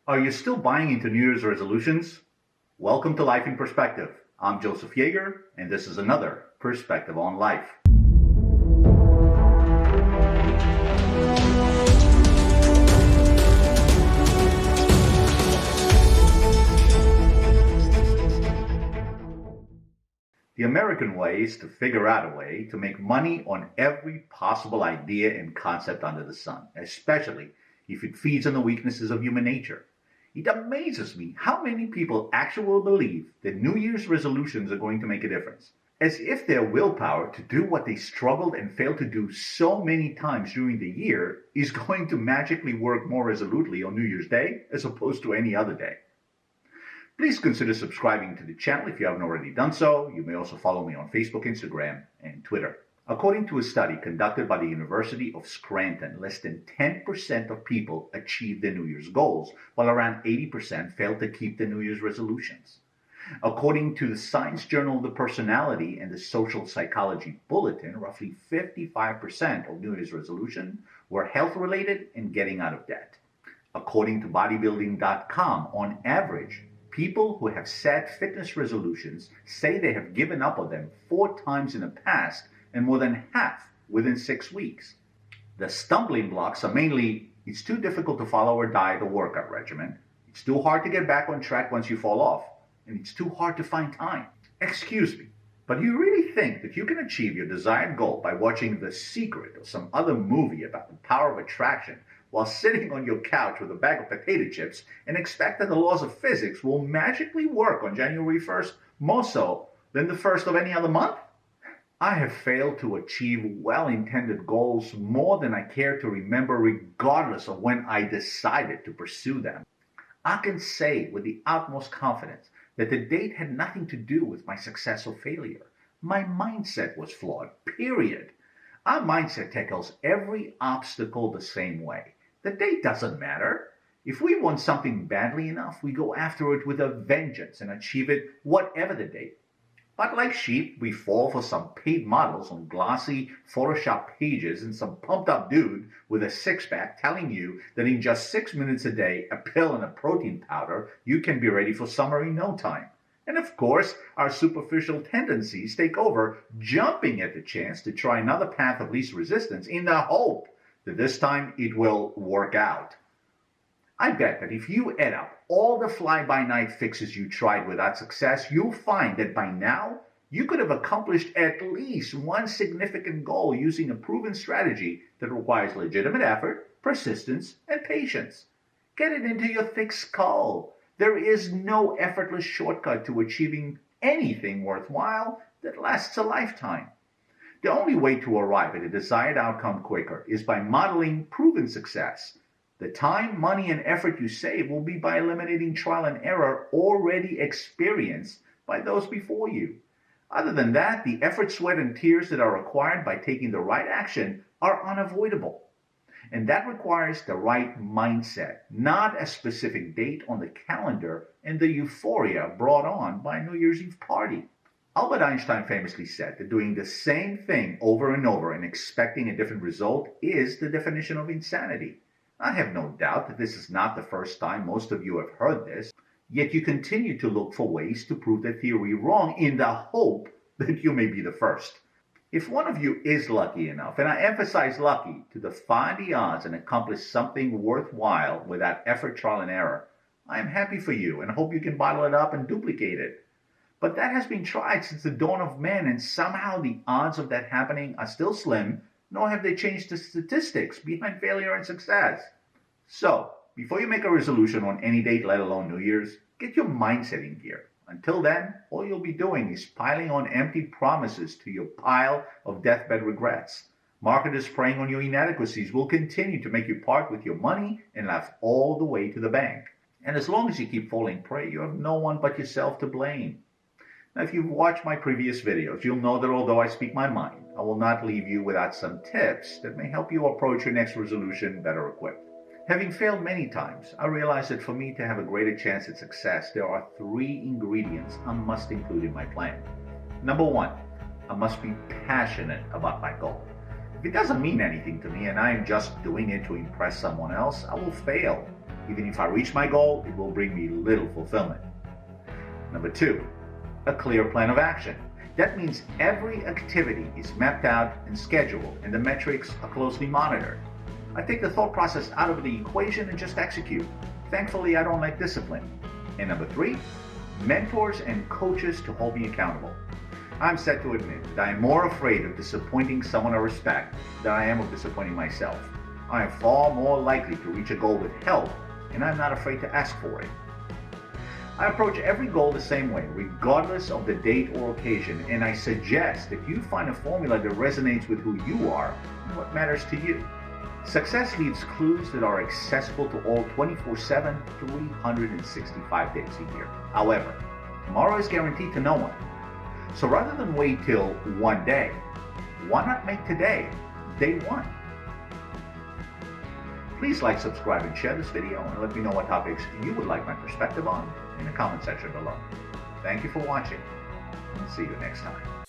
Are you still buying into New Year's resolutions? Welcome to Life in Perspective. I'm Joseph Yeager, and this is another perspective on life. The American way is to figure out a way to make money on every possible idea and concept under the sun, especially if it feeds on the weaknesses of human nature. It amazes me how many people actually believe that New Year's resolutions are going to make a difference, as if their willpower to do what they struggled and failed to do so many times during the year is going to magically work more resolutely on New Year's Day as opposed to any other day. Please consider subscribing to the channel if you haven't already done so. You may also follow me on Facebook, Instagram, and Twitter. According to a study conducted by the University of Scranton, less than 10% of people achieve their New Year's goals, while around 80% fail to keep their New Year's resolutions. According to the Science Journal of the Personality and the Social Psychology Bulletin, roughly 55% of New Year's resolutions were health-related and getting out of debt. According to bodybuilding.com, on average, people who have set fitness resolutions say they have given up on them 4 times in the past, and more than half within 6 weeks. The stumbling blocks are mainly, it's too difficult to follow a diet or workout regimen, it's too hard to get back on track once you fall off, and it's too hard to find time. Excuse me, but you really think that you can achieve your desired goal by watching The Secret or some other movie about the power of attraction while sitting on your couch with a bag of potato chips and expect that the laws of physics will magically work on January 1st, more so than the 1st of any other month? I have failed to achieve well-intended goals more than I care to remember, regardless of when I decided to pursue them. I can say with the utmost confidence that the date had nothing to do with my success or failure. My mindset was flawed, period. Our mindset tackles every obstacle the same way. The date doesn't matter. If we want something badly enough, we go after it with a vengeance and achieve it whatever the date. But like sheep, we fall for some paid models on glossy Photoshop pages and some pumped-up dude with a six-pack telling you that in just 6 minutes a day, a pill and a protein powder, you can be ready for summer in no time. And of course, our superficial tendencies take over, jumping at the chance to try another path of least resistance in the hope that this time it will work out. I bet that if you add up all the fly-by-night fixes you tried without success, you'll find that by now you could have accomplished at least one significant goal using a proven strategy that requires legitimate effort, persistence, and patience. Get it into your thick skull. There is no effortless shortcut to achieving anything worthwhile that lasts a lifetime. The only way to arrive at a desired outcome quicker is by modeling proven success. The time, money, and effort you save will be by eliminating trial and error already experienced by those before you. Other than that, the effort, sweat, and tears that are required by taking the right action are unavoidable. And that requires the right mindset, not a specific date on the calendar and the euphoria brought on by a New Year's Eve party. Albert Einstein famously said that doing the same thing over and over and expecting a different result is the definition of insanity. I have no doubt that this is not the first time most of you have heard this, yet you continue to look for ways to prove the theory wrong in the hope that you may be the first. If one of you is lucky enough, and I emphasize lucky, to defy the odds and accomplish something worthwhile without effort, trial, and error, I am happy for you and hope you can bottle it up and duplicate it. But that has been tried since the dawn of man, and somehow the odds of that happening are still slim, nor have they changed the statistics behind failure and success. So, before you make a resolution on any date, let alone New Year's, get your mindset in gear. Until then, all you'll be doing is piling on empty promises to your pile of deathbed regrets. Marketers preying on your inadequacies will continue to make you part with your money and laugh all the way to the bank. And as long as you keep falling prey, you have no one but yourself to blame. Now, if you've watched my previous videos, you'll know that although I speak my mind, I will not leave you without some tips that may help you approach your next resolution better equipped. Having failed many times, I realized that for me to have a greater chance at success, there are 3 ingredients I must include in my plan. Number 1, I must be passionate about my goal. If it doesn't mean anything to me and I am just doing it to impress someone else, I will fail. Even if I reach my goal, it will bring me little fulfillment. Number 2, a clear plan of action. That means every activity is mapped out and scheduled, and the metrics are closely monitored. I take the thought process out of the equation and just execute. Thankfully, I don't lack discipline. And number 3, mentors and coaches to hold me accountable. I'm set to admit that I am more afraid of disappointing someone I respect than I am of disappointing myself. I am far more likely to reach a goal with help, and I'm not afraid to ask for it. I approach every goal the same way, regardless of the date or occasion, and I suggest that you find a formula that resonates with who you are and what matters to you. Success leaves clues that are accessible to all 24/7, 365 days a year. However, tomorrow is guaranteed to no one. So rather than wait till one day, why not make today day one? Please like, subscribe, and share this video, and let me know what topics you would like my perspective on in the comment section below. Thank you for watching, and see you next time.